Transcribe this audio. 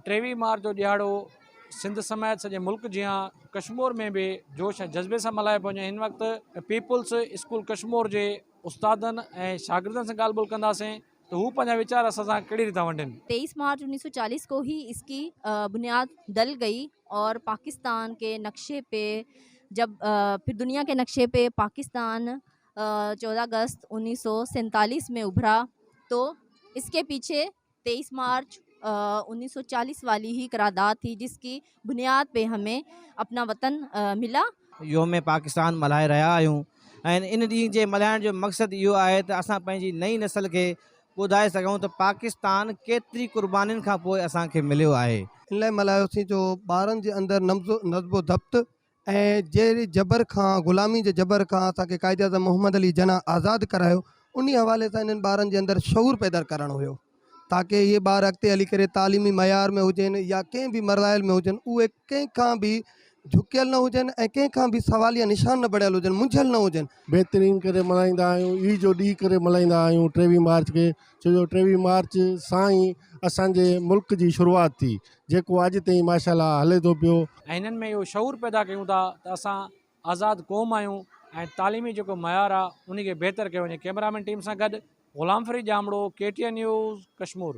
23 मार्च जो ॾियारो सिंध समेत सॼे मुल्क जियां कश्मीर में भी जोश ऐं जज़्बे सां मल्हाए पियो वञे। हिन वक़्तु पीपुल्स स्कूल कश्मीर जे उस्तादनि ऐं शागिर्दनि सां ॻाल्हि ॿोल कंदासीं तो हू पंहिंजा वीचार असां सां कहिड़ी रीति वंडनि। 23 मार्च 1940 को ही इसकी बुनियाद डल गई और पाकिस्तान के नक्शे पे जब फिर दुनिया के नक्शे पे पाकिस्तान 14 अगस्त 1947 में उभरा, तो इसके पीछे 23 मार्च 1940 वाली ही करारदाद थी जिसकी बुनियाद पे हमें अपना वतन मिला। योम पाकिस्तान मल्हाए रहा आहियूं ऐं इन ॾींहं जे मल्हाइण जो मक़सदु इहो आहे त असां पंहिंजी नई नस्ल खे ॿुधाए सघूं त पाकिस्तान केतिरी क़ुर्बानीनि खां पोइ असांखे मिलियो आहे। इन लाइ मल्हायोसीं जो ॿारनि जे अंदरि नज़्बो ज़ब्त ऐं जहिड़े जबर खां ग़ुलामी जे जबर खां असांखे क़ाइद आज़म मोहम्मद अली जना आज़ादु करायो, उन हवाले सां इन्हनि ॿारनि जे अंदरि शऊर पैदा करणु हुयो ताकी इहे ॿार अॻिते हली करे तालीमी मयार में हुजनि या कंहिं बि मरहाइल में हुजनि, उहे कंहिंखां बि झुकियल न हुजनि ऐं कंहिंखां बि सवालिया निशान न बढ़ियल हुजनि, मुंझियल न हुजनि। बहितरीन करे मल्हाईंदा आहियूं, ईद जो ॾींहुं करे मल्हाईंदा आहियूं 23 मार्च खे, छो जो 23 मार्च सां ई असांजे मुल्क जी शुरूआति थी जेको अॼु ताईं माशाअल्लाह हले थो पियो। ऐं हिननि में इहो शऊर पैदा कयूं था त असां आज़ादु क़ौम आहियूं ऐं तालीमी जेको मयार आहे उन खे बहितर कयो वञे। कैमरामैन टीम सां गॾु ग़ुलाम फरीद जामड़ो, KTN न्यूज़, कश्मीर।